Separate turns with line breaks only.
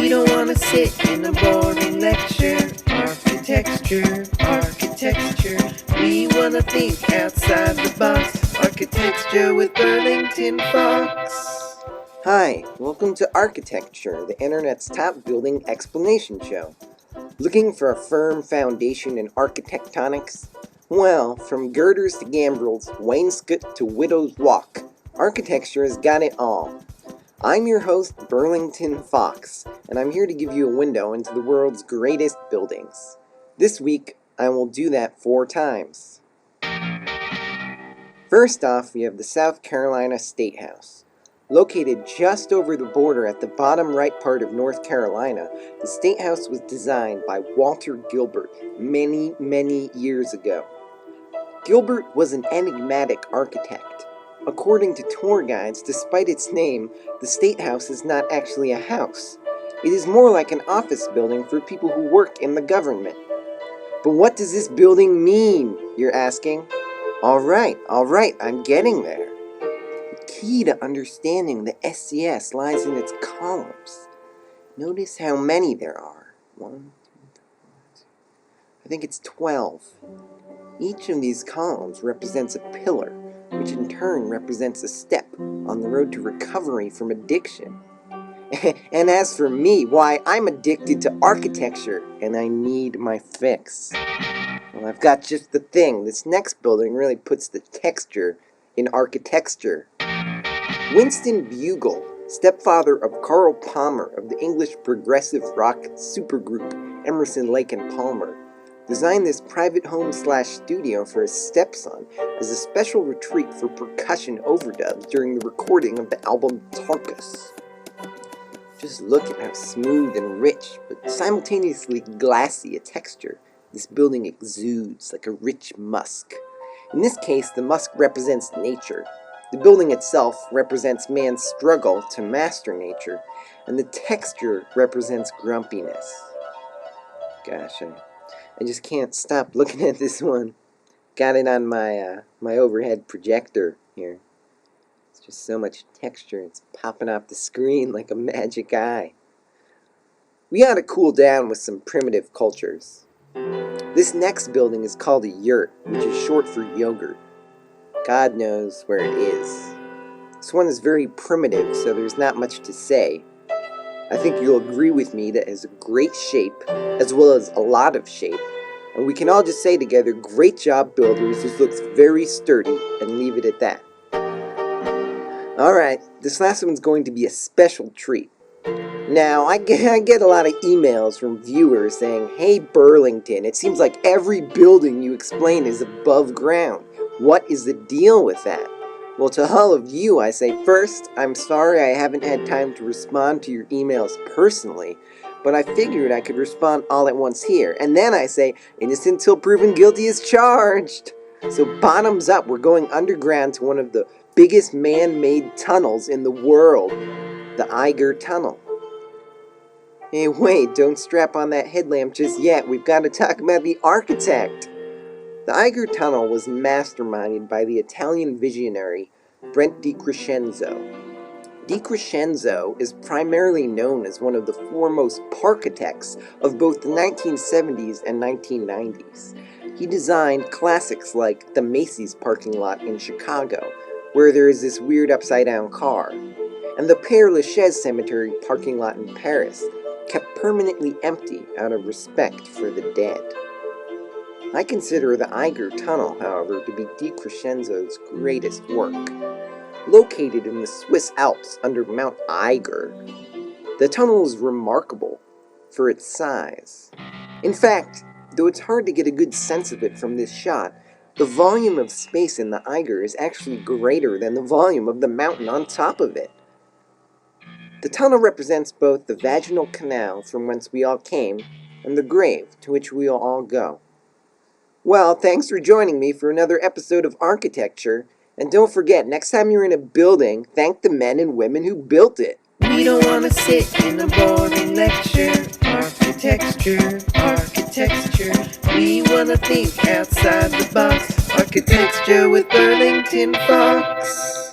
We don't want to sit in a boring lecture. Architecture, architecture. We want to think outside the box. Architecture with Burlington Fox.
Hi, welcome to Architecture, the internet's top building explanation show. Looking for a firm foundation in architectonics? Well, from girders to gambrels, wainscot to widow's walk, architecture has got it all. I'm your host, Burlington Fox, and I'm here to give you a window into the world's greatest buildings. This week, I will do that 4 times. First off, we have the South Carolina State House. Located just over the border at the bottom right part of North Carolina, the State House was designed by Walter Gilbert many years ago. Gilbert was an enigmatic architect. According to tour guides, despite its name, the State House is not actually a house. It is more like an office building for people who work in the government. But what does this building mean, you're asking? Alright, I'm getting there. The key to understanding the SCS lies in its columns. Notice how many there are. 1, 2, 3, 4, I think it's 12. Each of these columns represents a pillar, which in turn represents a step on the road to recovery from addiction. And as for me, why, I'm addicted to architecture, and I need my fix. Well, I've got just the thing. This next building really puts the texture in architecture. Winston Bugle, stepfather of Carl Palmer of the English progressive rock supergroup Emerson, Lake and Palmer, designed this private home/studio for his stepson as a special retreat for percussion overdubs during the recording of the album Tarkus. Just look at how smooth and rich, but simultaneously glassy a texture this building exudes like a rich musk. In this case, the musk represents nature. The building itself represents man's struggle to master nature, and the texture represents grumpiness. Gosh, I just can't stop looking at this one. Got it on my overhead projector here. It's just so much texture. It's popping off the screen like a magic eye. We ought to cool down with some primitive cultures. This next building is called a yurt, which is short for yogurt. God knows where it is. This one is very primitive, so there's not much to say. I think you'll agree with me that it has a great shape, as well as a lot of shape, and we can all just say together, great job builders, this looks very sturdy, and leave it at that. Alright, this last one's going to be a special treat. Now, I get a lot of emails from viewers saying, "Hey Burlington, it seems like every building you explain is above ground. What is the deal with that?" Well, to all of you, I say, first, I'm sorry I haven't had time to respond to your emails personally, but I figured I could respond all at once here. And then I say, innocent till proven guilty is charged. So bottoms up, we're going underground to one of the biggest man-made tunnels in the world, the Eiger Tunnel. Hey, wait, don't strap on that headlamp just yet. We've got to talk about the architect. The Eiger Tunnel was masterminded by the Italian visionary Brent DiCrescenzo. DiCrescenzo is primarily known as one of the foremost parkitects of both the 1970s and 1990s. He designed classics like the Macy's parking lot in Chicago, where there is this weird upside-down car, and the Père Lachaise Cemetery parking lot in Paris, kept permanently empty out of respect for the dead. I consider the Eiger Tunnel, however, to be DiCrescenzo's greatest work. Located in the Swiss Alps under Mount Eiger, the tunnel is remarkable for its size. In fact, though it's hard to get a good sense of it from this shot, the volume of space in the Eiger is actually greater than the volume of the mountain on top of it. The tunnel represents both the vaginal canal from whence we all came and the grave to which we will all go. Well, thanks for joining me for another episode of Architecture, and don't forget, next time you're in a building, thank the men and women who built it.
We don't want to sit in a boring lecture. Architecture, architecture. We want to think outside the box. Architecture with Burlington Fox.